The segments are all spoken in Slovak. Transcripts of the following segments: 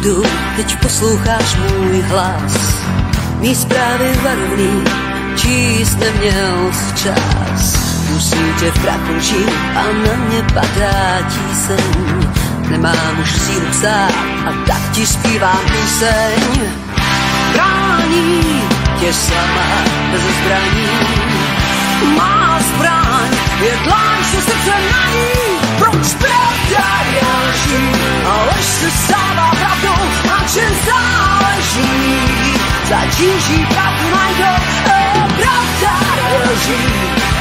vodu, teď posloucháš můj hlas. Mý zprávy varovný, číst neměl včas. Musím tě v prachu žít a na mě padá tíseň. Nemám už sílu psát a tak ti zpívám píseň. Brání tě sama bez zbraní. Má zbraň, je dláň se srdce na ní. Proč pravda je lží? A lež se stává pravdou, na čem záleží. Za tíží pravdu najdou, pravda je lží.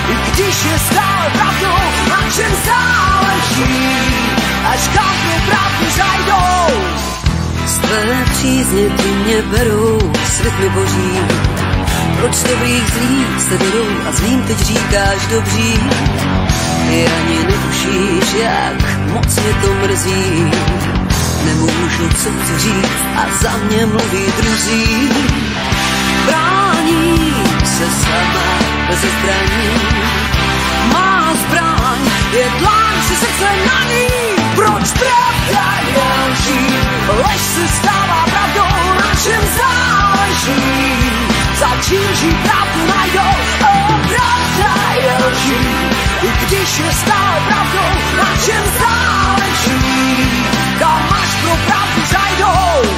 I když je stále pravdou, na čem záleží. Až každou pravdu zajdou. Z tvé přízně ty mě berou, svět mi boží. Proč dobrých zlých se vedou a zlým teď říkáš dobří? Ty ani netušíš, jak moc mě to mrzí. Nemůžu, co chci říct a za mě mluví druzí. Brání se sama bez zbraní. Má zbraň, je dláň se srdce na ní. Proč pravda je lží? Lež se stává pravdou, na čem záleží. Za tíží pravdu najdou, pravda je lží. I když je stále pravdou, na čem záleží. Kam až pro pravdu zajdou.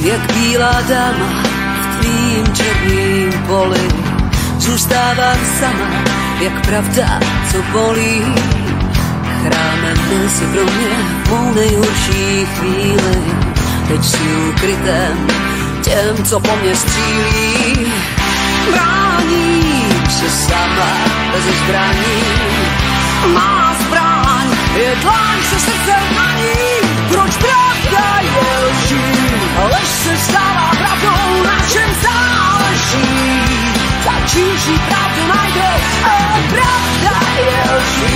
Jak bílá dáma v tvým černým poli, zůstávám sama, jak pravda, co bolí. Chrámem byl si pro mě v mou nejhorší chvíli. Teď si ukrytem těm, co po mně střílí. Bráním se sama bez zbraní. Má zbraň, je dláň se srdce na ní. Proč pravda je lží? Lež se stává pravdou, na čem záleží. Za tíží pravdu najdou, pravda je lží.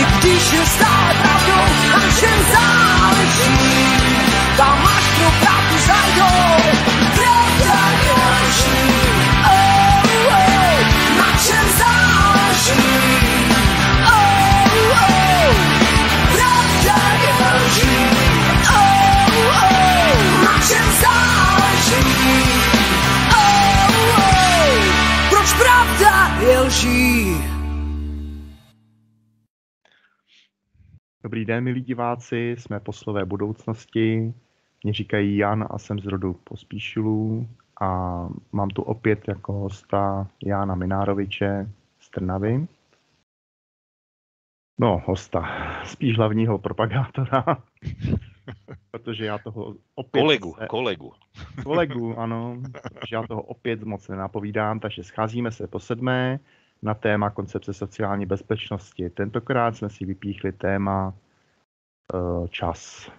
I když je stále pravdou, na čem záleží. Tam až pro pravdu zajdou, pravda je lží. Na čem záleží. Pravda je lží. Na čem záleží. Proč pravda je lží. Dobrý den, milí diváci, jsme Poslové budoucnosti. Mě říkají Jan a jsem z rodu Pospíšilů a mám tu opět jako hosta Jána Minároviče z Trnavy. No, hosta, spíš hlavního propagátora, protože já toho opět... Kolegu, ano, že já toho opět moc nenapovídám, takže scházíme se po 7. na téma koncepce sociální bezpečnosti. Tentokrát jsme si vypíchli téma čas.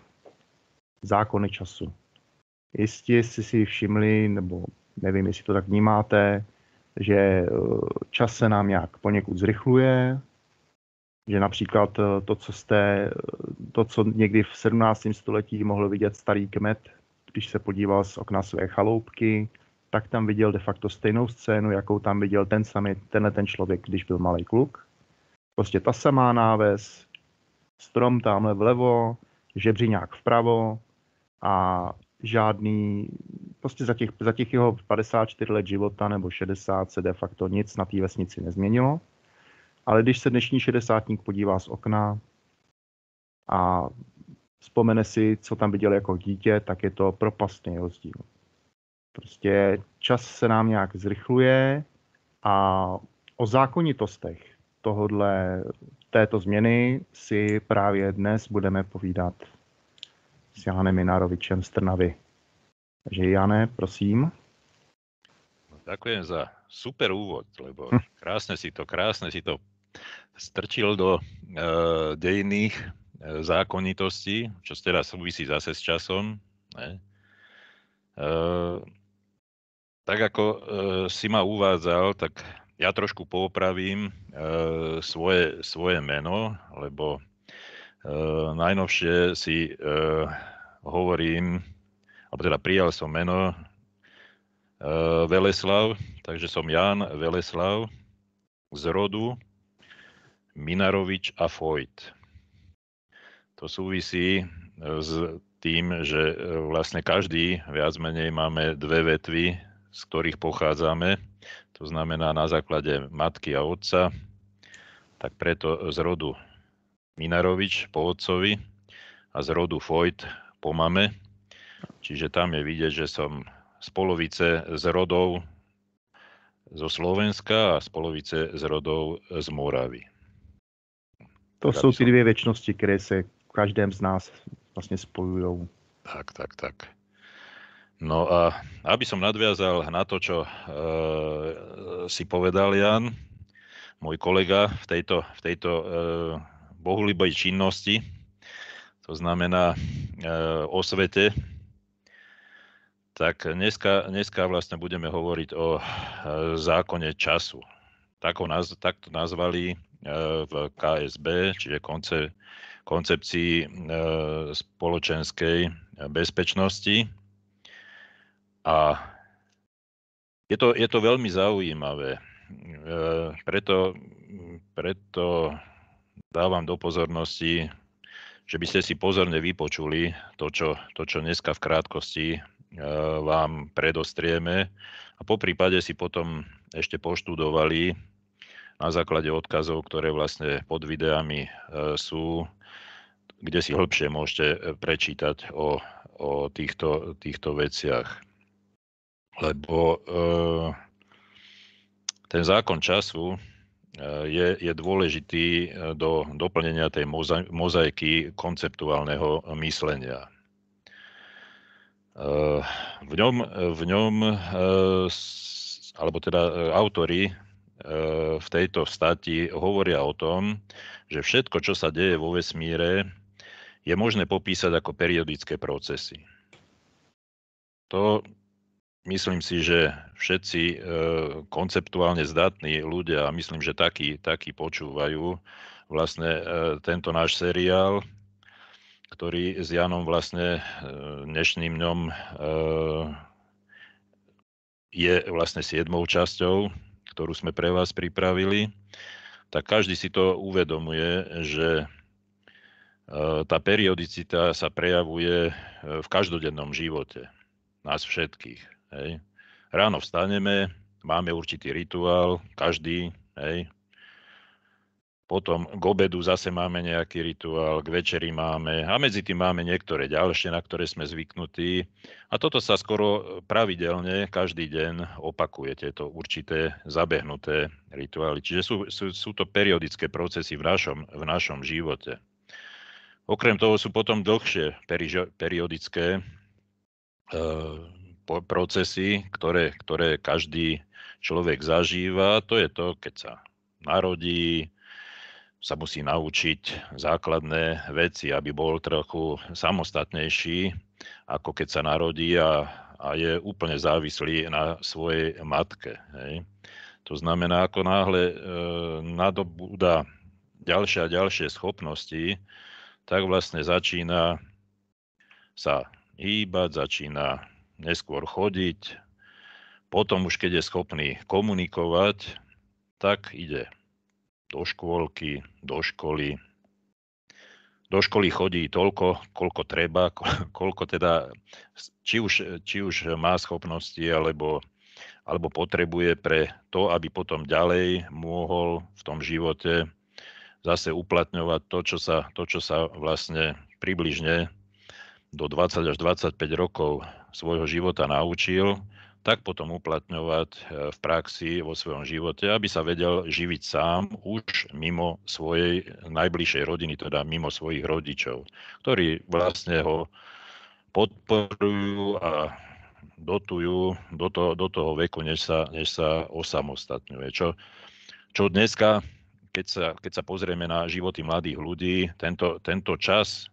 Zákony času. Jistě jste si všimli, nebo nevím, jestli to tak vnímáte, že čas se nám nějak poněkud zrychluje, že například to, co někdy v 17. století mohl vidět starý kmet, když se podíval z okna své chaloupky, tak tam viděl de facto stejnou scénu, jakou tam viděl tenhle člověk, když byl malý kluk. Prostě ta samá náves, strom tamhle vlevo, žebříňák vpravo a žádný, prostě za těch jeho 54 let života nebo 60 se de facto nic na té vesnici nezměnilo. Ale když se dnešní šedesátník podívá z okna a vzpomene si, co tam viděl jako dítě, tak je to propastný rozdíl. Prostě čas se nám nějak zrychluje a o zákonitostech této změny si právě dnes budeme povídat s Jánem Minárovičem z Trnavy. Takže Jane, prosím. Ďakujem za super úvod, lebo krásne si to strčil do dejinných zákonitostí, čo teda súvisí zase s časom. Ne? Tak ako si ma uvádzal, tak ja trošku poopravím svoje meno, lebo Najnovšie si hovorím, alebo teda prijal som meno Veleslav, takže som Jan Veleslav z rodu Minarovič a Foyt. To súvisí s tým, že vlastne každý viac menej máme dve vetvy, z ktorých pochádzame. To znamená na základe matky a otca, tak preto z rodu Minarovič po otcovi a z rodu Foyt po mame. Čiže tam je vidieť, že som z polovice z rodov zo Slovenska a z polovice z rodov z Moravy. To tak, sú tie dvě věčnosti, které se v každém z nás vlastně spojujú. Tak. No a aby som nadviazal na to, čo si povedal Jan, môj kolega v tejto bohulibej činnosti, to znamená osvete, tak dneska vlastne budeme hovoriť o zákone času. Takto nazvali v KSB, čiže koncepcii spoločenskej bezpečnosti. A je to veľmi zaujímavé. Preto dávam do pozornosti, že by ste si pozorne vypočuli to, čo dneska v krátkosti vám predostrieme a poprípade si potom ešte poštudovali na základe odkazov, ktoré vlastne pod videami sú, kde si hĺbšie môžete prečítať o týchto veciach. Lebo ten zákon času je dôležitý do doplnenia tej mozaiky konceptuálneho myslenia. V ňom alebo teda autori v tejto stati hovoria o tom, že všetko, čo sa deje vo vesmíre, je možné popísať ako periodické procesy. To myslím si, že všetci konceptuálne zdatní ľudia, a myslím, že takí počúvajú vlastne tento náš seriál, ktorý s Janom vlastne dnešným dňom je vlastne 7. časťou, ktorú sme pre vás pripravili, tak každý si to uvedomuje, že tá periodicita sa prejavuje v každodennom živote nás všetkých. Hej. Ráno vstaneme, máme určitý rituál, každý, hej. Potom k obedu zase máme nejaký rituál, k večeri máme a medzi tým máme niektoré ďalšie, na ktoré sme zvyknutí. A toto sa skoro pravidelne každý deň opakuje, tieto určité zabehnuté rituály. Čiže sú to periodické procesy v našom živote. Okrem toho sú potom dlhšie periodické procesy, ktoré každý človek zažíva. To je to, keď sa narodí, sa musí naučiť základné veci, aby bol trochu samostatnejší, ako keď sa narodí a je úplne závislý na svojej matke. Hej. To znamená, ako náhle nadobúda ďalšie a ďalšie schopnosti, tak vlastne začína sa hýbať, začína neskôr chodiť, potom už keď je schopný komunikovať, tak ide do škôlky, do školy. Do školy chodí toľko, koľko treba, koľko teda, či už má schopnosti, alebo potrebuje pre to, aby potom ďalej mohol v tom živote zase uplatňovať to, čo sa vlastne približne do 20 až 25 rokov svojho života naučil, tak potom uplatňovať v praxi vo svojom živote, aby sa vedel živiť sám už mimo svojej najbližšej rodiny, teda mimo svojich rodičov, ktorí vlastne ho podporujú a dotujú do toho veku, než sa osamostatňuje. Čo dneska, keď sa pozrieme na životy mladých ľudí, tento čas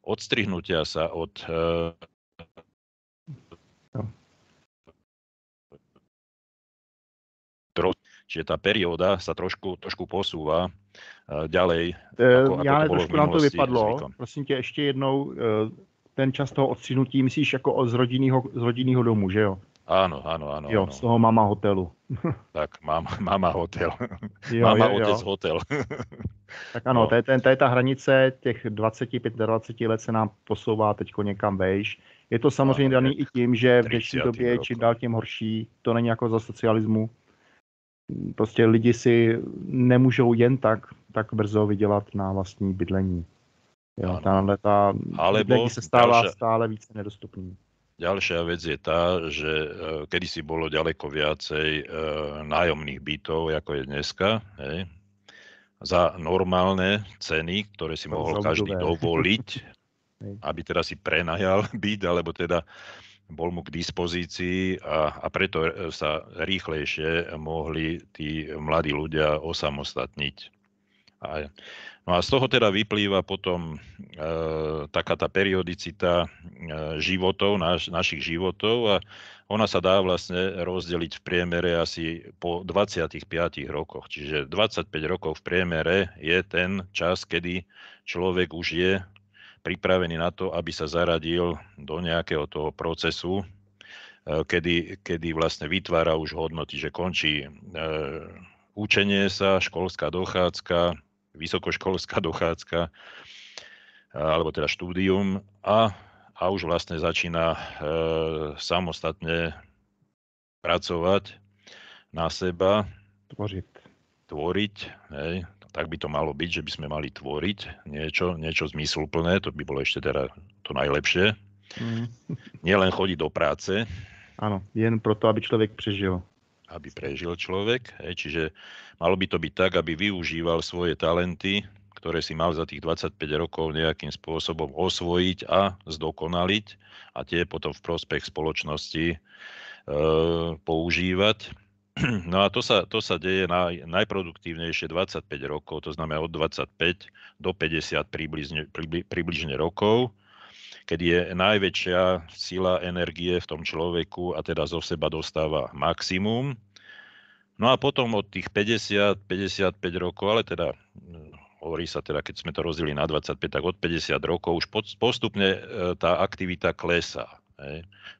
odstrihnutia sa od čiže tá perióda sa trošku posúva ďalej, ako já to bolo v trošku nám to minulosti vypadlo. zvykom. Prosím tě, ještě jednou, ten čas toho odstřinutí myslíš jako z rodinného domu, že jo? Áno. Jo, z toho mama hotelu. Tak, mama hotel. Jo, mama, jo. otec, hotel. Tak ano, to je ta hranice těch 20-25 let se nám posouvá teďko někam vejš. Je to samozřejmě daný i tím, že v dnešní době je čím dál tím horší. To není jako za socialismu. Prostě lidi si nemůžou jen tak brzo vydělat na vlastní bydlení. Jo, ta bydlení se stává stále více nedostupný. Ďalšia vec je tá, že kedysi bolo ďaleko viacej nájomných bytov, ako je dneska. Hej. Za normálne ceny, ktoré si mohol každý dovoliť, aby teda si prenajal byt, alebo teda bol mu k dispozícii a preto sa rýchlejšie mohli tí mladí ľudia osamostatniť. No a z toho teda vyplýva potom taká tá periodicita životov, našich životov a ona sa dá vlastne rozdeliť v priemere asi po 25 rokoch. Čiže 25 rokov v priemere je ten čas, kedy človek už je pripravený na to, aby sa zaradil do nejakého toho procesu, kedy vlastne vytvára už hodnoty, že končí učenie sa, školská dochádzka, vysokoškolská dochádzka, alebo teda štúdium a už vlastne začína samostatne pracovať na seba. Tvoriť, hej. Tak by to malo byť, že by sme mali tvoriť niečo zmysluplné, to by bolo ešte teda to najlepšie. Nielen chodiť do práce. Áno, jen proto, aby človek prežil. Aby prežil človek, čiže malo by to byť tak, aby využíval svoje talenty, ktoré si mal za tých 25 rokov nejakým spôsobom osvojiť a zdokonaliť a tie potom v prospech spoločnosti používať. No a to sa deje najproduktívnejšie 25 rokov, to znamená od 25 do 50 približne rokov, keď je najväčšia sila energie v tom človeku a teda zo seba dostáva maximum. No a potom od tých 50-55 rokov, ale teda hovorí sa teda, keď sme to rozdelili na 25, tak od 50 rokov už postupne tá aktivita klesá.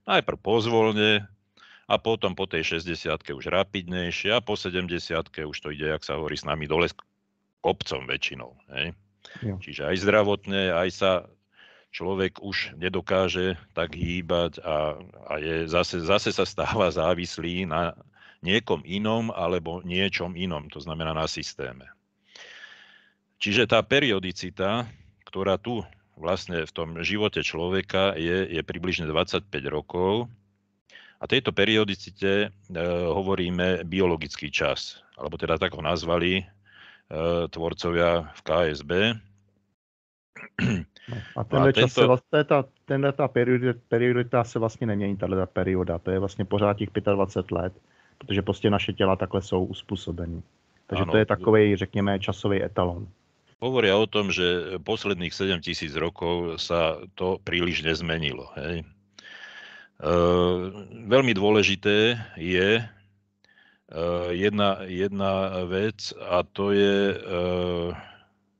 Najprv pozvolne a potom po tej 60-ke už rapidnejšie a po 70-ke už to ide, jak sa hovorí, s nami dole kopcom väčšinou. Čiže aj zdravotne, aj sa človek už nedokáže tak hýbať a je zase sa stáva závislý na niekom inom alebo niečom inom, to znamená na systéme. Čiže tá periodicita, ktorá tu vlastne v tom živote človeka je približne 25 rokov a tejto periodicite hovoríme biologický čas, alebo teda tak ho nazvali tvorcovia v KSB. A ta periodita se vlastně nemění, tato perioda, to je vlastně pořád těch 25 let, protože prostě naše těla takhle jsou uspůsobeny. Takže ano, to je takovej, řekněme, časový etalon. Hovoria o tom, že posledných 7000 rokov sa to príliš nezmenilo. Hej. Veľmi dôležité je jedna vec a to je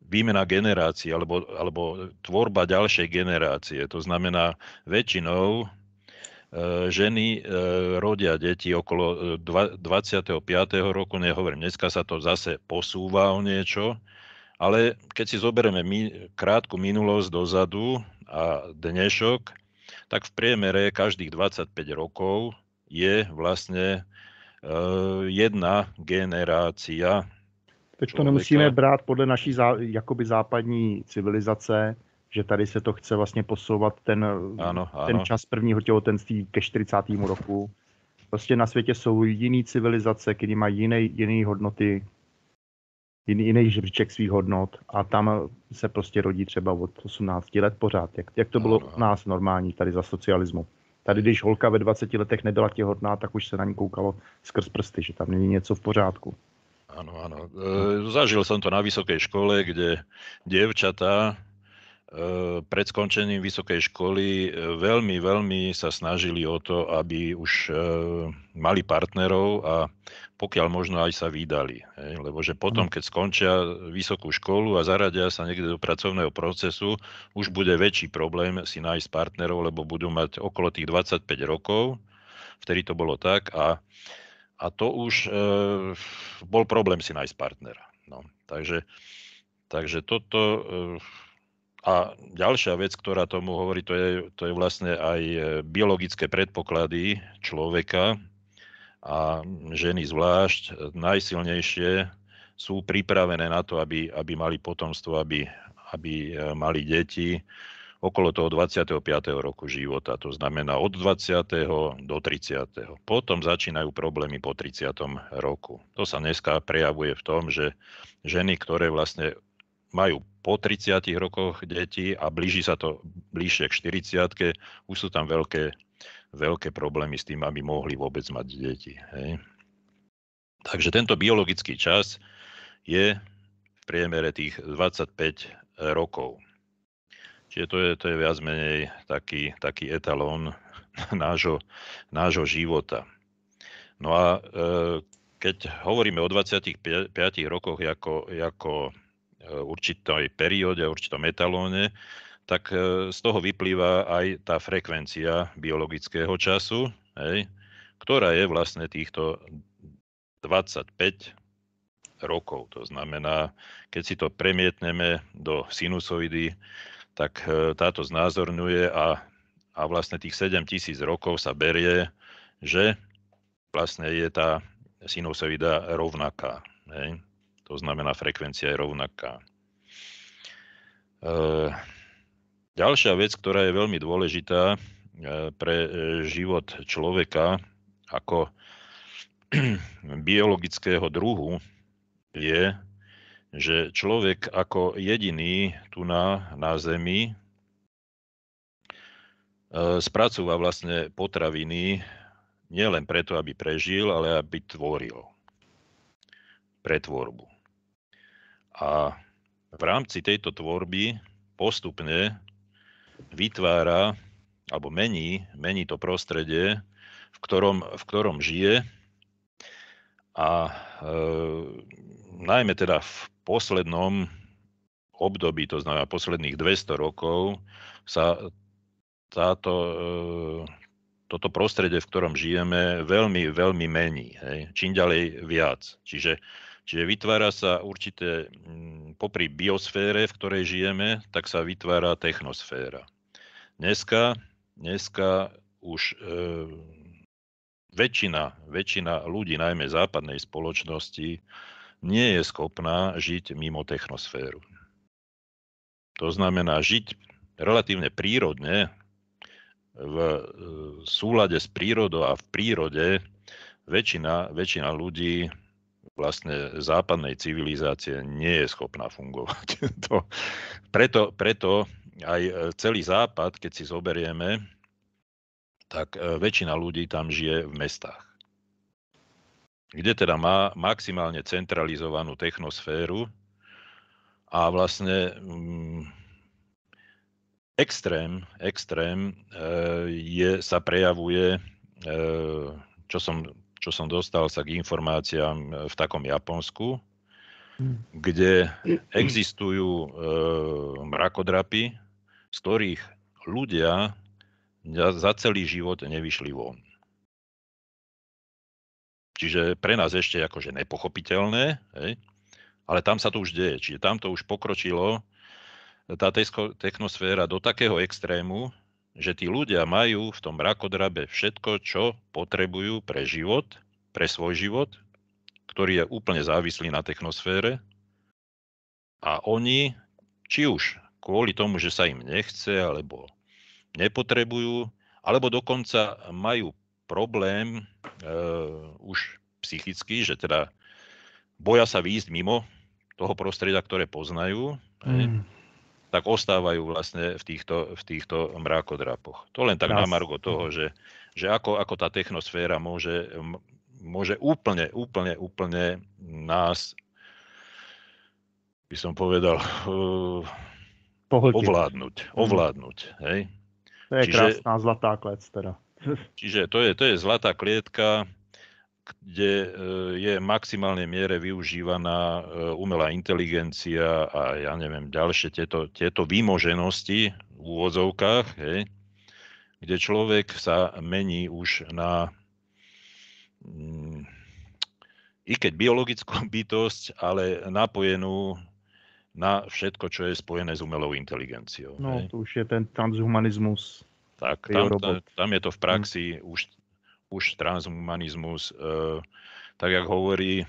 výmena generácií alebo tvorba ďalšej generácie. To znamená, väčšinou ženy rodia deti okolo 25. roku, nehovorím, dneska sa to zase posúva o niečo, ale keď si zoberieme krátku minulosť dozadu a dnešok, tak v priemere každých 25 rokov je vlastne jedna generácia. Teď to nemusíme brát podle naší jakoby západní civilizace, že tady se to chce vlastně posouvat ten čas prvního těhotenství ke 40. roku. Prostě na světě jsou jiný civilizace, které mají jiné hodnoty, jiný žebříček svých hodnot a tam se prostě rodí třeba od 18 let pořád, jak to bylo u nás normální tady za socialismu. Tady, když holka ve 20 letech nebyla těhotná, tak už se na ní koukalo skrz prsty, že tam není něco v pořádku. Áno. Zažil som to na vysokej škole, kde dievčatá pred skončením vysokej školy veľmi, veľmi sa snažili o to, aby už mali partnerov a pokiaľ možno aj sa vydali. Lebo že potom, keď skončia vysokú školu a zaradia sa niekde do pracovného procesu, už bude väčší problém si nájsť partnerov, lebo budú mať okolo tých 25 rokov, vtedy to bolo tak a to už bol problém si nájsť partnera. No, takže toto... A ďalšia vec, ktorá tomu hovorí, to je vlastne aj biologické predpoklady človeka a ženy zvlášť najsilnejšie sú pripravené na to, aby mali potomstvo, aby mali deti okolo toho 25. roku života. To znamená od 20. do 30. Potom začínajú problémy po 30. roku. To sa dneska prejavuje v tom, že ženy, ktoré vlastne majú po 30 rokoch deti a blíži sa to bližšie k 40-ke, už sú tam veľké problémy s tým, aby mohli vôbec mať deti. Hej. Takže tento biologický čas je v priemere tých 25 rokov. Čiže to je viac menej taký etalón nášho života. No a keď hovoríme o 25 rokoch ako určitej perióde, určitom etalóne, tak z toho vyplýva aj tá frekvencia biologického času, ktorá je vlastne týchto 25 rokov. To znamená, keď si to premietneme do sinusoidy, tak táto znázorňuje a vlastne tých 7000 rokov sa berie, že vlastne je tá sinusoida rovnaká. To znamená, frekvencia je rovnaká. Ďalšia vec, ktorá je veľmi dôležitá pre život človeka ako biologického druhu, je, že človek ako jediný tu na Zemi spracúva vlastne potraviny nielen preto, aby prežil, ale aby tvoril pre tvorbu. A v rámci tejto tvorby postupne vytvára alebo mení to prostredie, v ktorom žije a najmä teda v poslednom období, to znamená posledných 200 rokov, sa toto prostredie, v ktorom žijeme, veľmi, veľmi mení. Čím ďalej viac. Čiže vytvára sa určité, popri biosfére, v ktorej žijeme, tak sa vytvára technosféra. Dneska už väčšina ľudí, najmä západnej spoločnosti, nie je schopná žiť mimo technosféru. To znamená žiť relatívne prírodne, v súlade s prírodou a v prírode väčšina ľudí vlastne západnej civilizácie nie je schopná fungovať. Preto aj celý západ, keď si zoberieme, tak väčšina ľudí tam žije v mestách, kde teda má maximálne centralizovanú technosféru a vlastne extrém sa prejavuje, čo som dostal sa k informáciám v takom Japonsku, kde existujú mrakodrapy, z ktorých ľudia za celý život nevyšli von. Čiže pre nás ešte akože nepochopiteľné, ale tam sa to už deje. Čiže tam to už pokročilo, tá technosféra do takého extrému, že tí ľudia majú v tom mrakodrabe všetko, čo potrebujú pre život, pre svoj život, ktorý je úplne závislý na technosfére. A oni, či už kvôli tomu, že sa im nechce, alebo nepotrebujú, alebo dokonca majú problém už psychicky, že teda boja sa výjsť mimo toho prostredia, ktoré poznajú, tak ostávajú vlastne v týchto mrakodrapoch. To len tak na margo toho, že ako tá technosféra môže úplne nás, by som povedal, ovládnuť. Hej. To je krásná zlatá klec teda. Čiže to je zlatá klietka, kde je v maximálnej miere využívaná umelá inteligencia a ja neviem, ďalšie tieto výmoženosti v úvodzovkách, hej, kde človek sa mení už na i keď biologickú bytosť, ale napojenú na všetko, čo je spojené s umelou inteligenciou. No, to už je ten transhumanismus. Tak, tam je to v praxi už transhumanizmus, tak jak hovorí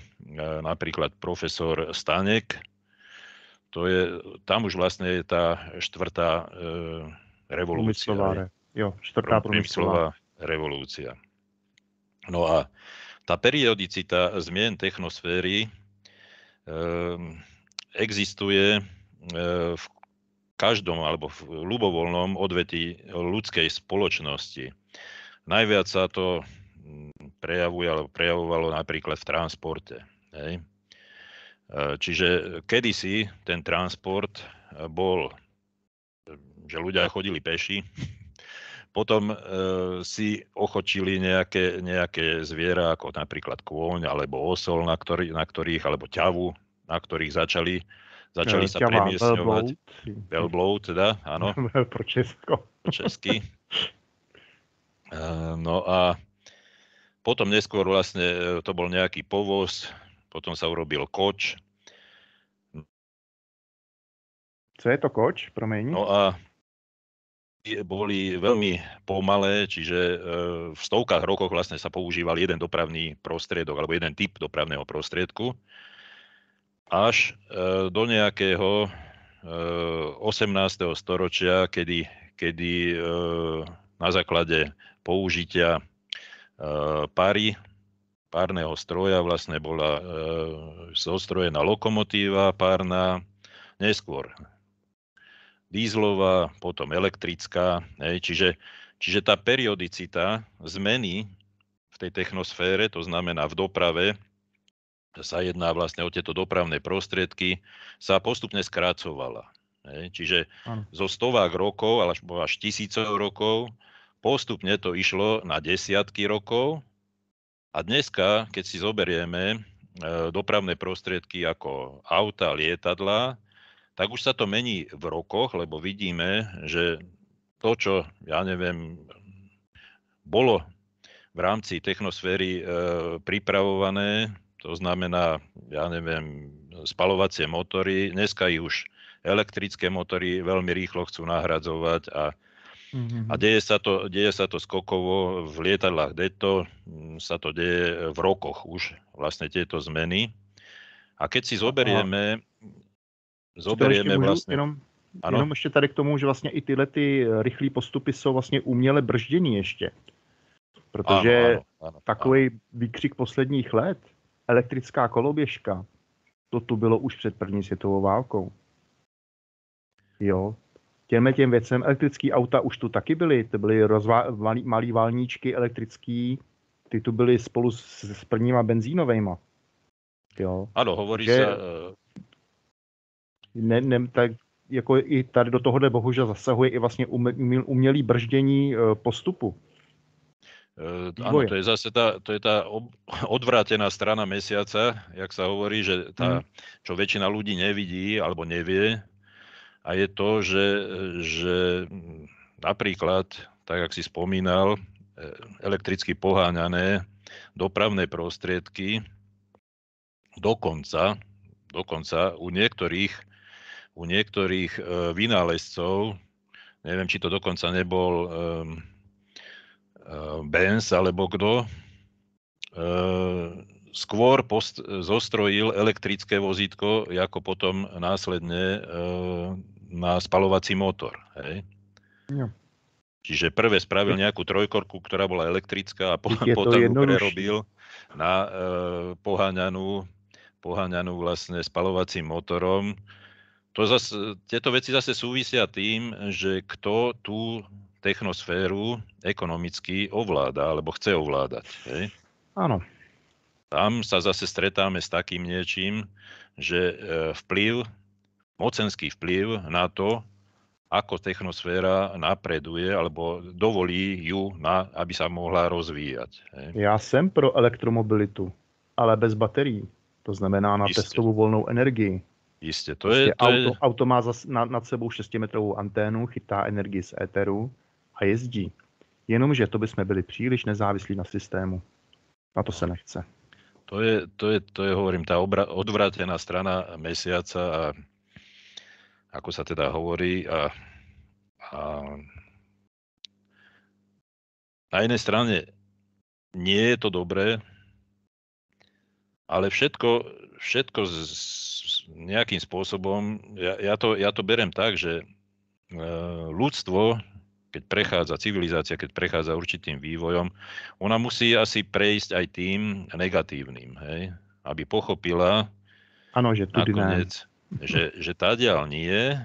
napríklad profesor Stanek, tam už vlastne je tá štvrtá revolúcia. Štvrtá priemyslová revolúcia. No a tá periodicita zmien technosféry existuje v každom alebo v ľubovoľnom odvetí ľudskej spoločnosti. Najviac sa to prejavovalo napríklad v transporte. Hej. Čiže kedysi ten transport bol, že ľudia chodili peši, potom si ochočili nejaké zviera, ako napríklad kôň, alebo osol, na ktorých, alebo ťavu, na ktorých začali sa premiestňovať. Velbloud, teda, áno. Po česky. No a potom neskôr vlastne to bol nejaký povoz, potom sa urobil koč. Co je to koč? Promiň. No a boli veľmi pomalé, čiže v stovkách rokoch vlastne sa používal jeden dopravný prostriedok alebo jeden typ dopravného prostriedku. Až do nejakého 18. storočia, kedy na základe použitia párneho stroja vlastne bola zostrojená lokomotíva párna, neskôr dízlová, potom elektrická. Čiže tá periodicita zmeny v tej technosfére, to znamená v doprave, sa jedná vlastne o tieto dopravné prostriedky, sa postupne skrácovala. Čiže zo stovák rokov až tisícov rokov postupne to išlo na desiatky rokov a dneska, keď si zoberieme dopravné prostriedky ako auta, lietadlá, tak už sa to mení v rokoch, lebo vidíme, že to, čo, ja neviem, bolo v rámci technosféry pripravované, to znamená, ja neviem, spaľovacie motory, dneska ich už elektrické motory veľmi rýchlo chcú nahradzovať a deje sa to skokovo v lietadlách Detto, sa to deje v rokoch už, vlastne tieto zmeny. A keď si zoberieme vlastně... Jenom ještě tady k tomu, že vlastně i tyhle ty rychlé postupy jsou vlastně uměle bržděný ještě. Protože takový výkřik posledních let, elektrická koloběžka, to tu bylo už před první světovou válkou. Jo. Těm věcem elektrický auta už tu taky byly. To byly malý válníčky elektrický, ty tu byly spolu s prvníma benzínovejma. Jo. Ano, hovorí se... tak jako i tady do tohohle bohužel zasahuje i vlastně umělý brždění postupu. Áno, to je tá odvrátená strana mesiaca, jak sa hovorí, že čo väčšina ľudí nevidí alebo nevie, a je to, že napríklad, tak jak si spomínal, elektricky poháňané dopravné prostriedky dokonca u niektorých vynálezcov, neviem, či to dokonca nebol Benz alebo kto, skôr zostrojil elektrické vozítko, ako potom následne na spaľovací motor. Hej? No. Čiže prvé spravil nejakú trojkorku, ktorá bola elektrická a potom ju prerobil na poháňanú vlastne spaľovacím motorom. Tieto veci zase súvisia tým, že kto tú technosféru ekonomicky ovláda, alebo chce ovládať. Hej? Áno. Tam sa zase stretáme s takým niečím, že mocenský vplyv na to, ako technosféra napreduje, alebo dovolí ju, aby sa mohla rozvíjať. Já jsem pro elektromobilitu, ale bez baterií. To znamená na testovou volnou energii. Jistě, Auto má nad sebou 6metrovou anténu, chytá energii z éteru a jezdí. Jenomže to bychom byli příliš nezávislí na systému. A to se nechce. To je hovorím, tá odvrátená strana mesiaca a ako sa teda hovorí a na jednej strane nie je to dobré, ale všetko nejakým spôsobom, ja to beriem tak, že ľudstvo, keď prechádza, civilizácia, keď prechádza určitým vývojom, ona musí asi prejsť aj tým negatívnym, hej? Aby pochopila že nakoniec, že tádiaľ nie,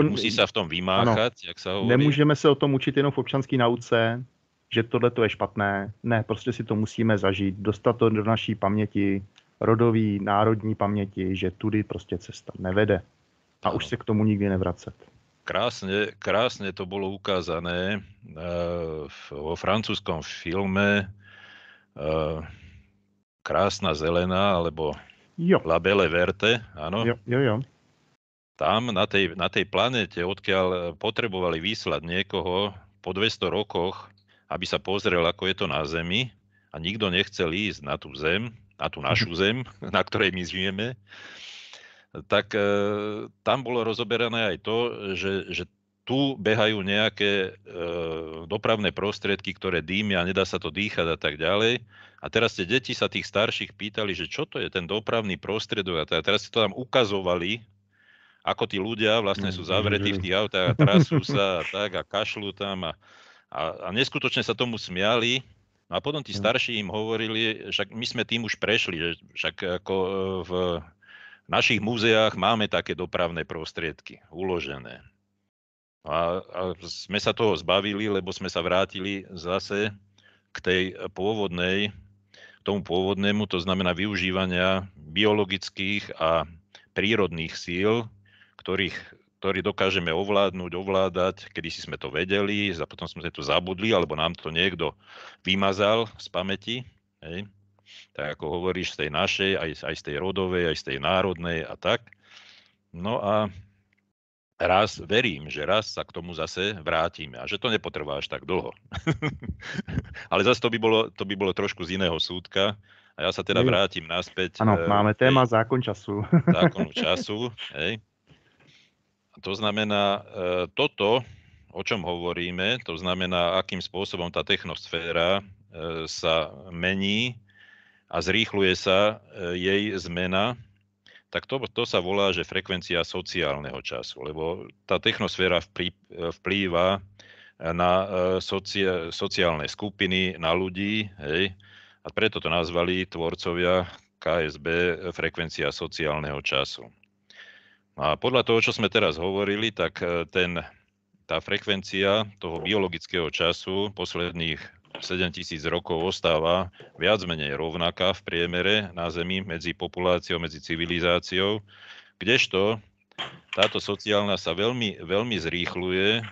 musí sa v tom vymáchať, jak sa hovorí. Nemůžeme se o tom učit jenom v občanské nauce, že tohle to je špatné. Ne, prostě si to musíme zažít, dostat to do naší paměti, rodový, národní paměti, že tudy prostě cesta nevede. A už se k tomu nikdy nevracet. Krásne to bolo ukázané vo francúzskom filme Krásna zelená, alebo La Belle Verte, áno. Jo. Tam na tej planéte, odkiaľ potrebovali vyslať niekoho po 200 rokoch, aby sa pozrel, ako je to na Zemi, a nikto nechcel ísť na tú Zem, na tú našu Zem, na ktorej my žijeme, tak tam bolo rozoberané aj to, že tu behajú nejaké dopravné prostriedky, ktoré dýmia, nedá sa to dýchať a tak ďalej. A teraz tie deti sa tých starších pýtali, že čo to je ten dopravný prostriedok. A teraz si to tam ukazovali, ako tí ľudia vlastne sú zavretí v tých autách a trasú sa a tak a kašľú tam a neskutočne sa tomu smiali. A potom tí starší im hovorili, však my sme tým už prešli, že však ako v našich múzeách máme také dopravné prostriedky uložené. A sme sa toho zbavili, lebo sme sa vrátili zase k tomu pôvodnému, to znamená využívania biologických a prírodných síl, ktorý dokážeme ovládať, kedysi sme to vedeli, a potom sme to zabudli, alebo nám to niekto vymazal z pamäti. Hej. Tak ako hovoríš, z tej našej, aj z tej rodovej, aj z tej národnej a tak. No a verím, že raz sa k tomu zase vrátime a že to nepotrvá až tak dlho. Ale zase to by bolo trošku z iného súdka a ja sa teda vrátim naspäť. Áno, máme téma zákon času. Zákonu času, hej. To znamená, toto, o čom hovoríme, to znamená, akým spôsobom tá technosféra sa mení a zrýchluje sa jej zmena, tak to sa volá, že frekvencia sociálneho času, lebo tá technosféra vplýva na sociálne skupiny, na ľudí, hej, a preto to nazvali tvorcovia KSB frekvencia sociálneho času. A podľa toho, čo sme teraz hovorili, tak tá frekvencia toho biologického času posledných 7000 rokov ostáva viac menej rovnaká v priemere na Zemi medzi populáciou, medzi civilizáciou, kdežto táto sociálna sa veľmi, veľmi zrýchľuje.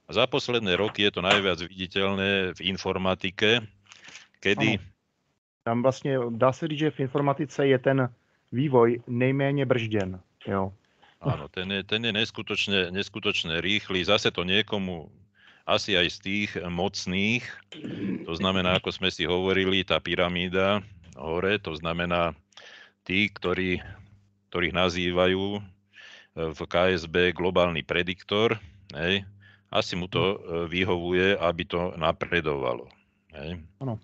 Za posledné roky je to najviac viditeľné v informatike, kedy... Tam vlastně dá se říct, že v informatice je ten vývoj nejméně bržděn. Jo. Áno, ten je neskutočne rýchly. Zase to niekomu asi aj z tých mocných, to znamená, ako sme si hovorili, tá pyramída hore, to znamená tí, ktorých nazývajú v KSB globálny prediktor, hej, asi mu to vyhovuje, aby to napredovalo. Hej. Ano.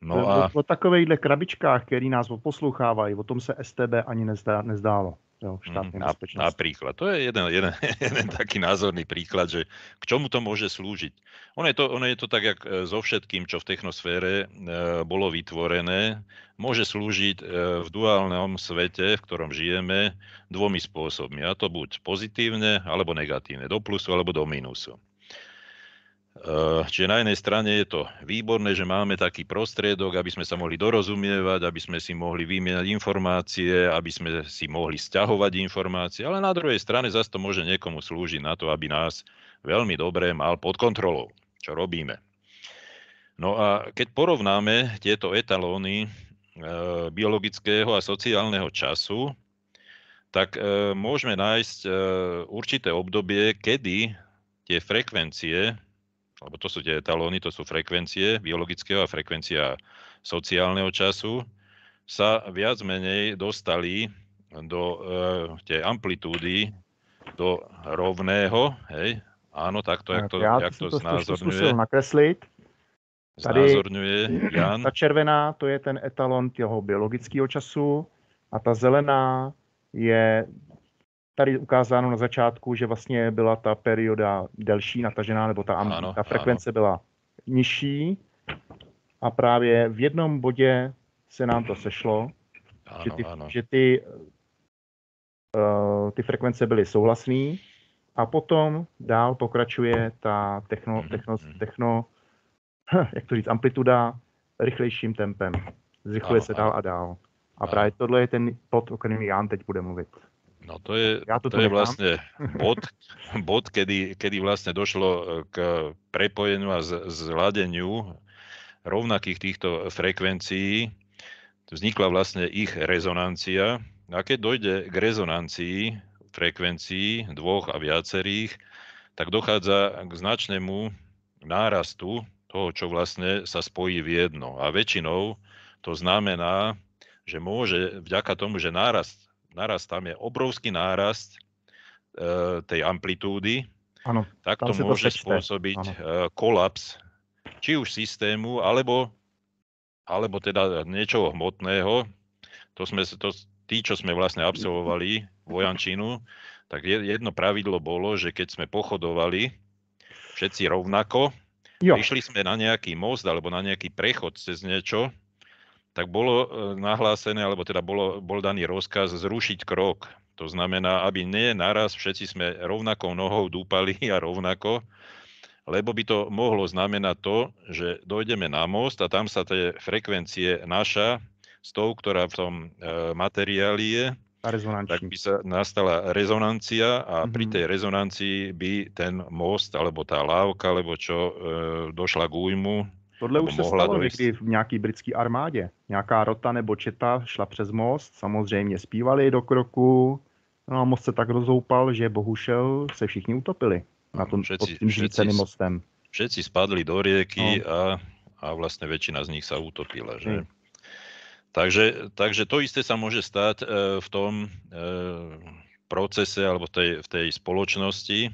No a... O takovejhle krabičkách, který nás poslouchávají, o tom se STB ani nezdálo. Jo, napríklad. To je jeden taký názorný príklad, že k čomu to môže slúžiť. Ono je to tak, jak so všetkým, čo v technosfére bolo vytvorené, môže slúžiť v duálnom svete, v ktorom žijeme, dvomi spôsobmi. A to buď pozitívne, alebo negatívne, do plusu, alebo do mínusu. Čiže na jednej strane je to výborné, že máme taký prostriedok, aby sme sa mohli dorozumievať, aby sme si mohli vymieňať informácie, aby sme si mohli sťahovať informácie, ale na druhej strane zase to môže niekomu slúžiť na to, aby nás veľmi dobre mal pod kontrolou, čo robíme. No a keď porovnáme tieto etalóny biologického a sociálneho času, tak môžeme nájsť určité obdobie, kedy tie frekvencie, lebo to sú tie etalóny, to sú frekvencie biologického a frekvencia sociálneho času, sa viac menej dostali do tej amplitúdy, do rovného, hej? Áno, takto, jak to znázorňuje. Nakreslit. Tady znázorňuje Jan. Ta červená, to je ten etalon toho biologického času a ta zelená je tady ukázáno na začátku, že vlastně byla ta perioda delší, natažená, nebo ta frekvence byla nižší a právě v jednom bodě se nám to sešlo, že ty frekvence byly souhlasné a potom dál pokračuje ta jak to říct, amplituda rychlejším tempem. Zrychluje se dál a dál. A právě tohle je ten bod, o kterém Jan teď bude mluvit. No to je vlastne bod, kedy vlastne došlo k prepojeniu a zladeniu rovnakých týchto frekvencií. Vznikla vlastne ich rezonancia. A keď dojde k rezonancii frekvencií dvoch a viacerých, tak dochádza k značnému nárastu toho, čo vlastne sa spojí v jedno. A väčšinou to znamená, že môže vďaka tomu, že tam je obrovský nárast tej amplitúdy, ano, tak to môže spôsobiť kolaps či už systému, alebo teda niečoho hmotného. Tí, čo sme vlastne absolvovali vojančinu, tak jedno pravidlo bolo, že keď sme pochodovali všetci rovnako, išli sme na nejaký most alebo na nejaký prechod cez niečo, tak bolo nahlásené, alebo teda bol daný rozkaz zrušiť krok. To znamená, aby nie naraz všetci sme rovnakou nohou dúpali a rovnako, lebo by to mohlo znamenať to, že dojdeme na most a tam sa tie frekvencie naša s tou, ktorá v tom materiáli je, tak by sa nastala rezonancia a pri tej rezonancii by ten most, alebo tá lávka, alebo čo došla k újmu. Tohle už se stalo někdy v nějaký britské armádě. Nějaká rota nebo četa šla přes most, samozřejmě zpívali do kroku, no a most se tak rozhoupal, že bohužel se všichni utopili pod tím zříceným mostem. Všetci spadli do rieky a vlastne väčšina z nich sa utopila. Že? Takže to isté sa môže stať v tom procese alebo v tej spoločnosti,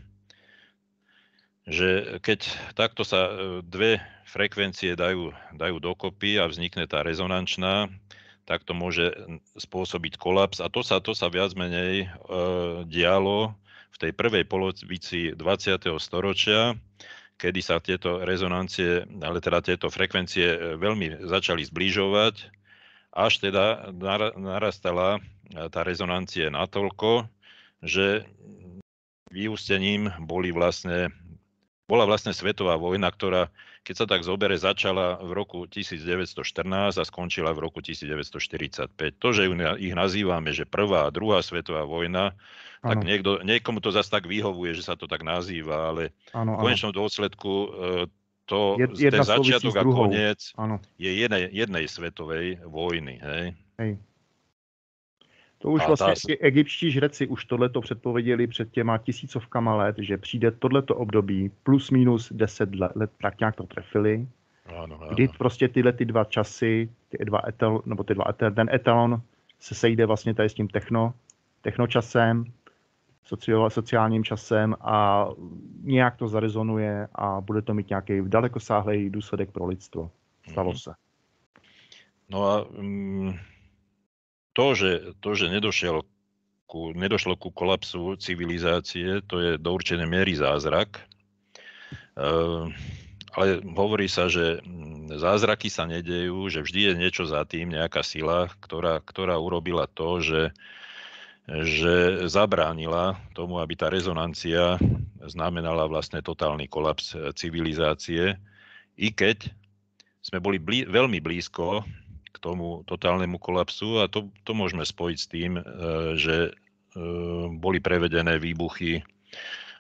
že keď takto sa dve frekvencie dajú dokopy a vznikne tá rezonančná, tak to môže spôsobiť kolaps. A to sa viac menej dialo v tej prvej polovici 20. storočia, kedy sa tieto rezonancie, ale teda tieto frekvencie veľmi začali zbližovať, až teda narastala tá rezonancie natoľko, že vyústením bola vlastne svetová vojna, ktorá, keď sa tak zobere, začala v roku 1914 a skončila v roku 1945. To, že ich nazývame, že prvá a druhá svetová vojna, tak niekomu to zase tak vyhovuje, že sa to tak nazýva, ale v konečnom dôsledku ten začiatok a koniec je jednej svetovej vojny. Hej? To už vlastně egyptští žreci už tohleto předpověděli před těma tisícovkama let, že přijde tohleto období plus minus 10 let, tak nějak to trefili. Kdy prostě tyhle dva časy, ten etalon se sejde vlastně tady s tím technočasem, sociálním časem a nějak to zarezonuje a bude to mít nějaký dalekosáhlý důsledek pro lidstvo. Stalo se. No a to, že nedošlo ku kolapsu civilizácie, to je do určitej miery zázrak. Ale hovorí sa, že zázraky sa nedejú, že vždy je niečo za tým, nejaká sila, ktorá urobila to, že že zabránila tomu, aby tá rezonancia znamenala vlastne totálny kolaps civilizácie, i keď sme boli veľmi blízko k tomu totálnemu kolapsu a to môžeme spojiť s tým, že boli prevedené výbuchy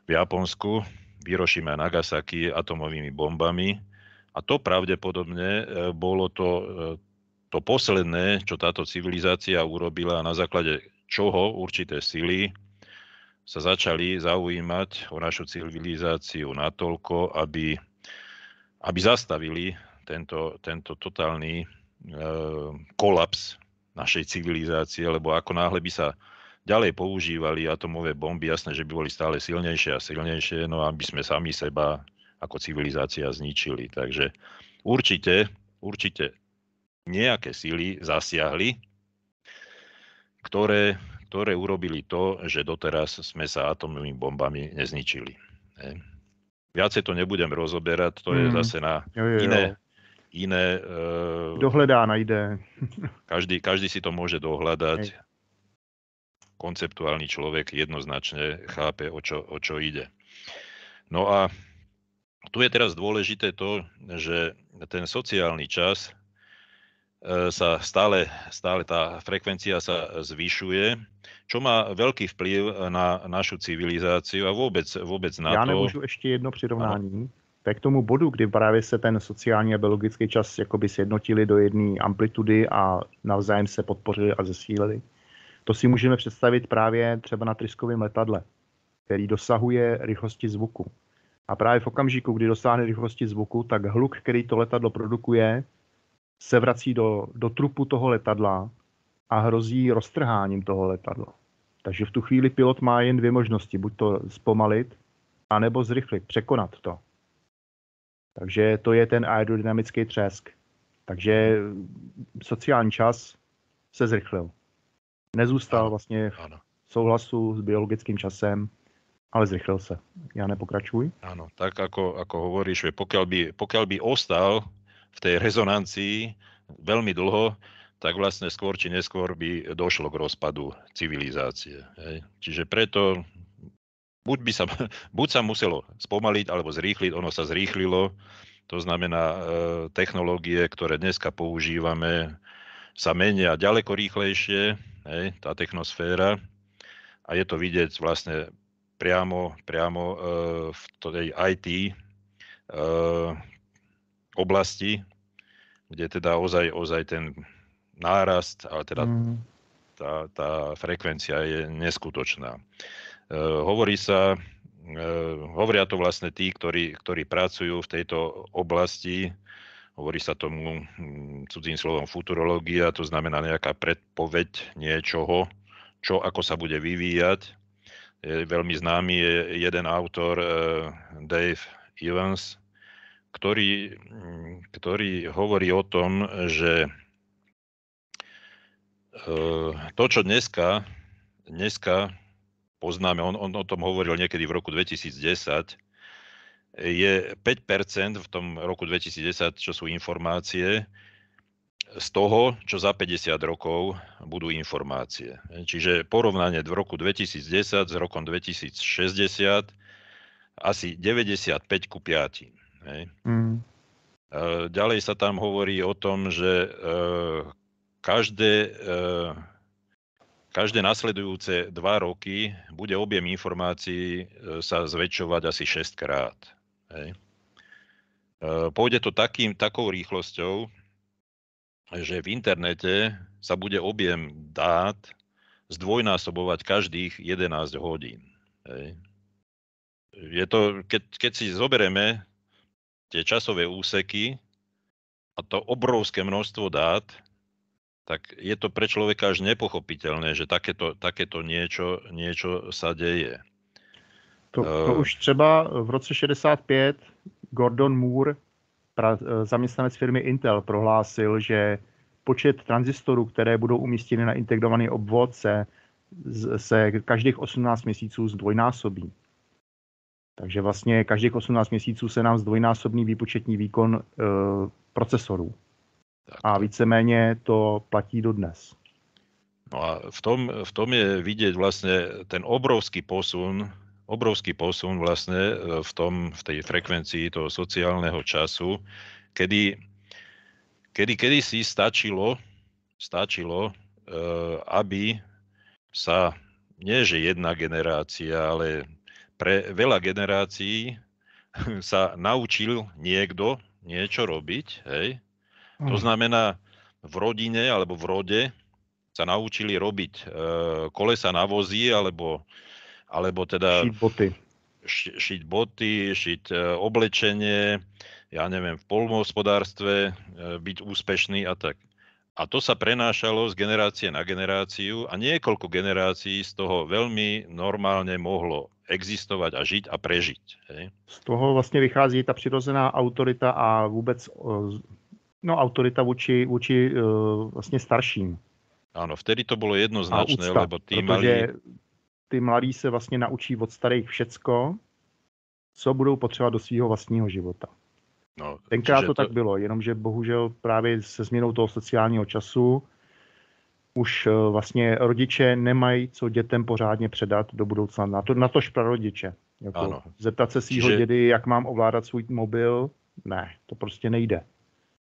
v Japonsku, v Hirošime a Nagasaki atomovými bombami a to pravdepodobne bolo to posledné, čo táto civilizácia urobila, na základe čoho určité sily sa začali zaujímať o našu civilizáciu natoľko, aby zastavili tento totálny kolaps našej civilizácie, lebo ako náhle by sa ďalej používali atomové bomby, jasné, že by boli stále silnejšie a silnejšie, no aby sme sami seba ako civilizácia zničili. Takže určite nejaké sily zasiahli, ktoré urobili to, že doteraz sme sa atomovými bombami nezničili. Viacej to nebudem rozoberať, to je zase na iné... Dohledá, najde. Každý si to môže dohľadať. Konceptuálny človek jednoznačne chápe, o čo ide. No a tu je teraz dôležité to, že ten sociálny čas sa stále tá frekvencia sa zvyšuje, čo má veľký vplyv na našu civilizáciu a vůbec na to... Já nemůžu ještě jedno přirovnání. Tak k tomu bodu, kdy právě se ten sociální a biologický čas jakoby sjednotili do jedné amplitudy a navzájem se podpořili a zesílili. To si můžeme představit právě třeba na tryskovém letadle, který dosahuje rychlosti zvuku. A právě v okamžiku, kdy dosáhne rychlosti zvuku, tak hluk, který to letadlo produkuje, se vrací do trupu toho letadla a hrozí roztrháním toho letadla. Takže v tu chvíli pilot má jen dvě možnosti, buď to zpomalit, anebo zrychlit, překonat to. Takže to je ten aerodynamický třesk. Takže sociální čas se zrychlil. Nezůstal vlastně v souhlasu s biologickým časem, ale zrychlil se. Ja nepokračuj. Áno, tak ako hovoríš, pokiaľ by ostal v tej rezonancii veľmi dlho, tak vlastne skôr či neskôr by došlo k rozpadu civilizácie. Hej. Čiže preto buď sa muselo spomaliť, alebo zrýchliť, ono sa zrýchlilo. To znamená, technológie, ktoré dneska používame, sa menia ďaleko rýchlejšie, hej, tá technosféra. A je to vidieť vlastne priamo v tej IT oblasti, kde teda ozaj ten nárast, ale teda tá frekvencia je neskutočná. Hovoria to vlastne tí, ktorí pracujú v tejto oblasti, hovorí sa tomu cudzým slovom futurológia, to znamená nejaká predpoveď niečoho, čo ako sa bude vyvíjať. Veľmi známy je jeden autor, Dave Evans, ktorý hovorí o tom, že to, čo dneska poznáme, on o tom hovoril niekedy v roku 2010, je 5% v tom roku 2010, čo sú informácie, z toho, čo za 50 rokov budú informácie. Čiže porovnanie v roku 2010 s rokom 2060 asi 95 ku 5. Ďalej sa tam hovorí o tom, že každé nasledujúce 2 roky bude objem informácií sa zväčšovať asi 6 krát. Pôjde to takou rýchlosťou, že v internete sa bude objem dát zdvojnásobovať každých 11 hodín. Je to, keď si zoberieme tie časové úseky a to obrovské množstvo dát, tak je to pre človeka až nepochopiteľné, že takéto niečo sa deje. To už třeba v roce 65 Gordon Moore, zaměstnanec firmy Intel, prohlásil, že počet tranzistorů, které budou umístěny na integrovaný obvod, se každých 18 měsíců zdvojnásobí. Takže vlastně každých 18 měsíců se nám zdvojnásobný výpočetní výkon procesorů. A víceméně to platí dodnes. No a v tom je vidieť vlastne ten obrovský posun vlastne v tej frekvencii toho sociálneho času, kedy si stačilo, aby sa, nie že jedna generácia, ale pre veľa generácií sa naučil niekto niečo robiť, hej. To znamená, v rodine alebo v rode sa naučili robiť kolesa na vozy, alebo teda šiť boty, šiť oblečenie, ja neviem, v poľnohospodárstve byť úspešný a tak. A to sa prenášalo z generácie na generáciu a niekoľko generácií z toho veľmi normálne mohlo existovať a žiť a prežiť. Hej. Z toho vlastně vychází ta přirozená autorita a vůbec autorita vůči vlastně starším. Áno, vtedy to bolo jednoznačné, úcta, lebo ty mladí se vlastně naučí od starých všecko, co budou potřebovat do svého vlastního života. No, tenkrát to tak bylo, jenomže bohužel právě se změnou toho sociálního času už vlastně rodiče nemají co dětem pořádně předat do budoucna. Na tož prarodiče. Jako zeptat se svýho dědy, jak mám ovládat svůj mobil, ne, to prostě nejde.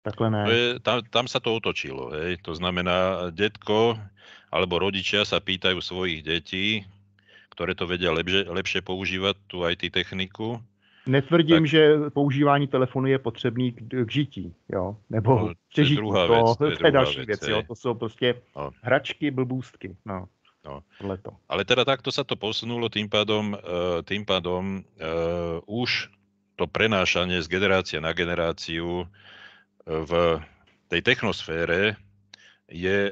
Takhle ne. Tam sa to otočilo. Hej. To znamená, detko alebo rodičia sa pýtajú svojich detí, ktoré to vedia lepšie používať, tú IT techniku. Netvrdím, že používání telefonu je potřebný k žití, jo? Nebo přežití. To je další věc, jo? To jsou prostě hračky, blbůstky. No. Ale teda takto sa to posunulo, tým pádom už to prenášanie z generácie na generáciu v tej technosfére je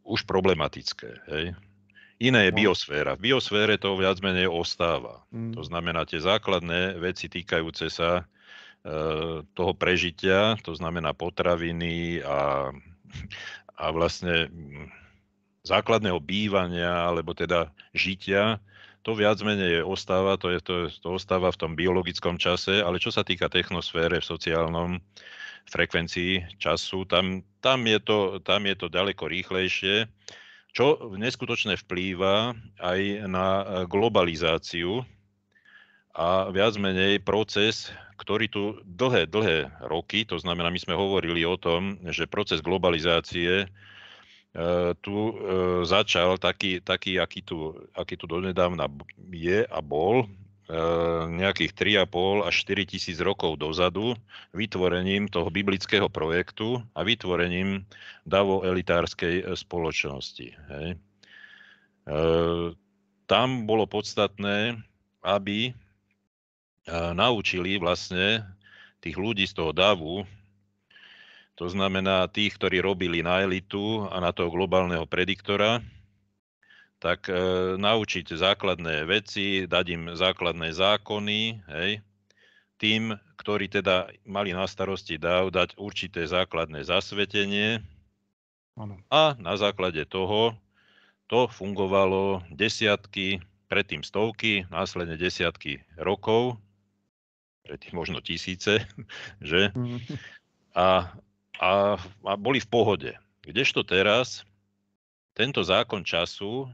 už problematické. Hej. Iné je biosféra. V biosfére to viac menej ostáva. To znamená tie základné veci týkajúce sa toho prežitia, to znamená potraviny a vlastne základného bývania, alebo teda žitia, to viac menej ostáva, to ostáva v tom biologickom čase, ale čo sa týka technosfére v sociálnom frekvencii času, tam je to ďaleko rýchlejšie, čo neskutočne vplýva aj na globalizáciu a viac menej proces, ktorý tu dlhé roky, to znamená, my sme hovorili o tom, že proces globalizácie tu začal taký, aký tu donedávna je a bol, nejakých 3,5 až 4 tisíc rokov dozadu vytvorením toho biblického projektu a vytvorením davo-elitárskej spoločnosti. Hej. Tam bolo podstatné, aby naučili vlastne tých ľudí z toho davu, to znamená tých, ktorí robili na elitu a na toho globálneho prediktora, tak naučiť základné veci, dať im základné zákony, hej. Tým, ktorí teda mali na starosti dáv, dať určité základné zasvetenie. A na základe toho to fungovalo desiatky, predtým stovky, následne desiatky rokov, predtým možno tisíce, že? A boli v pohode. Kdežto teraz tento zákon času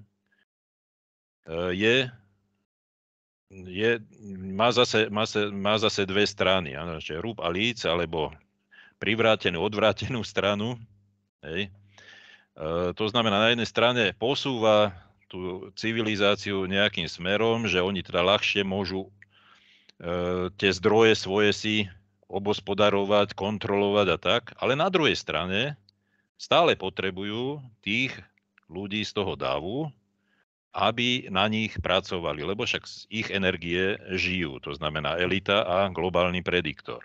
má zase dve strany, že rúb a líc, alebo odvrátenú stranu. Hej. To znamená, na jednej strane posúva tú civilizáciu nejakým smerom, že oni teda ľahšie môžu tie zdroje svoje si obospodarovať, kontrolovať a tak, ale na druhej strane stále potrebujú tých ľudí z toho davu, aby na nich pracovali, lebo však z ich energie žijú, to znamená elita a globálny prediktor.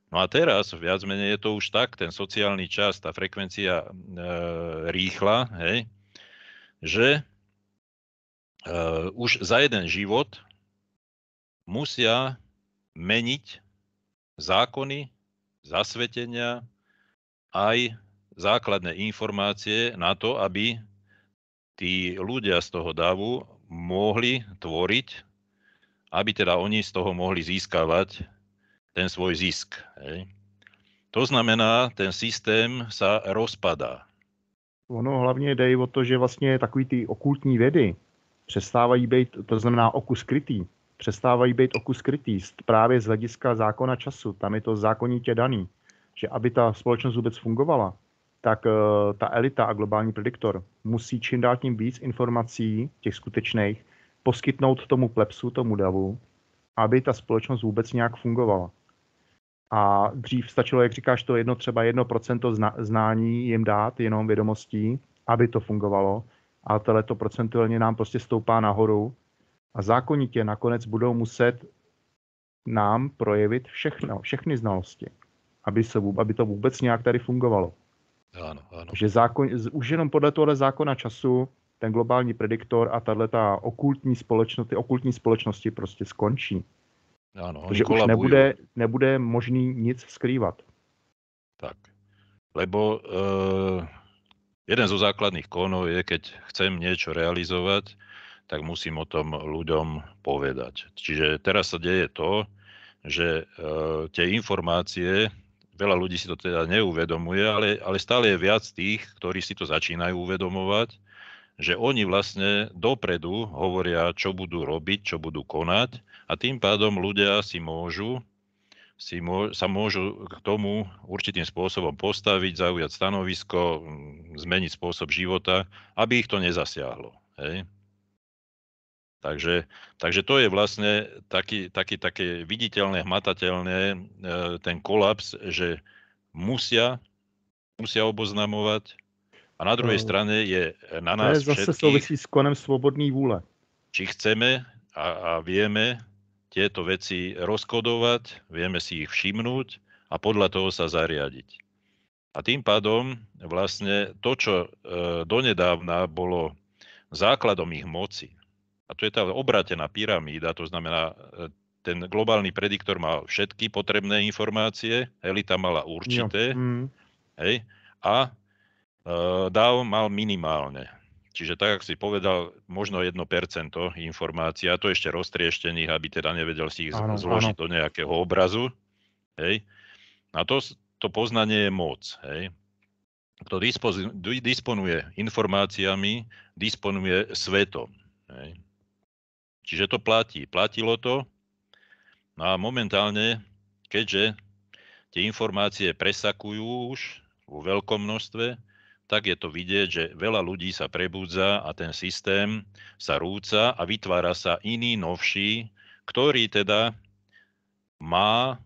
No a teraz viac menej je to už tak, ten sociálny čas, tá frekvencia rýchla, hej, že už za jeden život musia meniť zákony, zasvetenia, aj základné informácie na to, aby tí ľudia z toho davu mohli tvoriť, aby teda oni z toho mohli získavať ten svoj zisk. Hej. To znamená, ten systém sa rozpadá. Ono hlavně jde o to, že vlastně takový ty okultní vědy přestávají být, to znamená oku skrytý, přestávají být oku skrytý právě z hlediska zákona času. Tam je to zákonitě daný, že aby ta společnost vůbec fungovala, tak ta elita a globální prediktor musí čím dál tím víc informací, těch skutečných, poskytnout tomu plebsu, tomu davu, aby ta společnost vůbec nějak fungovala. A dřív stačilo, jak říkáš, to třeba 1% znání jim dát, jenom vědomostí, aby to fungovalo. A tohleto procentuálně nám prostě stoupá nahoru. A zákonitě nakonec budou muset nám projevit všechny znalosti, aby to vůbec nějak tady fungovalo. Áno, áno. Že už jenom podle tohle zákona času ten globální prediktor a tato okultní společnosti prostě skončí. Áno, že už nebude možný nic skrývat. Tak. Lebo jeden zo základných konov je, keď chcem niečo realizovať, tak musím o tom ľuďom povedať. Čiže teraz sa deje to, že tie informácie, veľa ľudí si to teda neuvedomuje, ale stále je viac tých, ktorí si to začínajú uvedomovať, že oni vlastne dopredu hovoria, čo budú robiť, čo budú konať a tým pádom ľudia sa môžu k tomu určitým spôsobom postaviť, zaujať stanovisko, zmeniť spôsob života, aby ich to nezasiahlo. Hej? Takže to je vlastne také viditeľné, hmatateľné, ten kolaps, že musia oboznamovať. A na druhej strane je na nás všetkých... To je zase souvisí s konem svobodnej vôle. Či chceme a vieme tieto veci rozkodovať, vieme si ich všimnúť a podľa toho sa zariadiť. A tým pádom vlastne to, čo donedávna bolo základom ich moci, a to je tá obrátená pyramída, to znamená, ten globálny prediktor mal všetky potrebné informácie, elita mala určité, hej, a dáv mal minimálne. Čiže tak, ako si povedal, možno 1% informácií, a to ešte roztrieštených, aby teda nevedel si ich zložiť do nejakého obrazu. Hej. A to poznanie je moc. Hej. Kto disponuje informáciami, disponuje svetom. Hej. Čiže to platí. Platilo to. No a momentálne, keďže tie informácie presakujú už vo veľkom množstve, tak je to vidieť, že veľa ľudí sa prebudza a ten systém sa rúca a vytvára sa iný, novší, ktorý teda má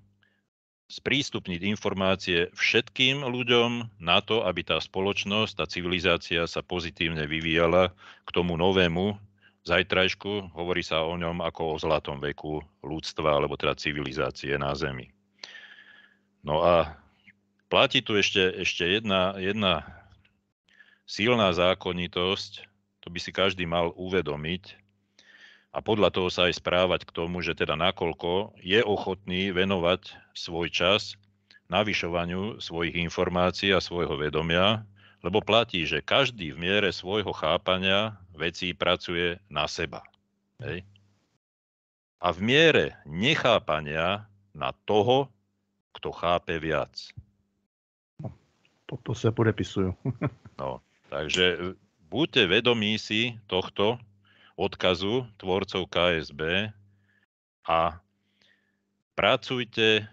sprístupniť informácie všetkým ľuďom na to, aby tá spoločnosť, tá civilizácia sa pozitívne vyvíjala k tomu novému zajtrajšku. Hovorí sa o ňom ako o zlatom veku ľudstva, alebo teda civilizácie na Zemi. No a platí tu ešte jedna silná zákonitosť, to by si každý mal uvedomiť a podľa toho sa aj správať k tomu, že teda nakoľko je ochotný venovať svoj čas navyšovaniu svojich informácií a svojho vedomia, lebo platí, že každý v miere svojho chápania vecí pracuje na seba. Hej? A v miere nechápania na toho, kto chápe viac. To sa podepisujú. No. Takže buďte vedomí si tohto odkazu tvorcov KSB a pracujte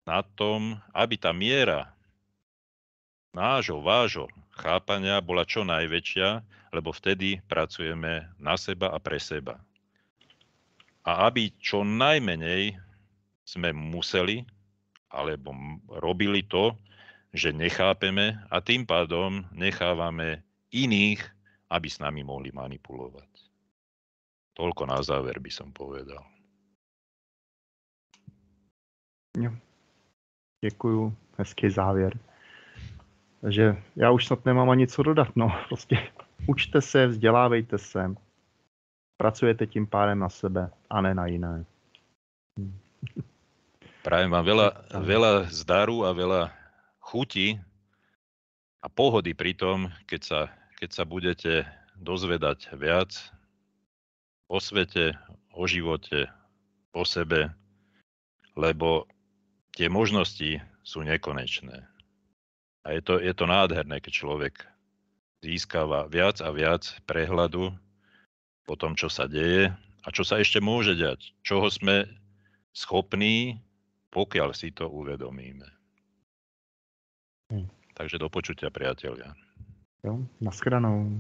na tom, aby tá miera vášho chápania bola čo najväčšia, lebo vtedy pracujeme na seba a pre seba. A aby čo najmenej sme museli alebo robili to, že nechápeme a tým pádom nechávame iných, aby s nami mohli manipulovať. Toľko na záver by som povedal. Jo. Děkuju, hezký závěr. Takže já už snad nemám ani co dodat, no. Prostě učte se, vzdělávejte se. Pracujete tím pádem na sebe a ne na jiné. Prajem vám veľa zdaru a veľa chuti a pohody pri tom, keď sa budete dozvedať viac o svete, o živote, o sebe, lebo tie možnosti sú nekonečné. A je to nádherné, keď človek získava viac a viac prehľadu o tom, čo sa deje a čo sa ešte môže diať. Čoho sme schopní, pokiaľ si to uvedomíme. Takže do počutia, priatelia. Jo, naschranou.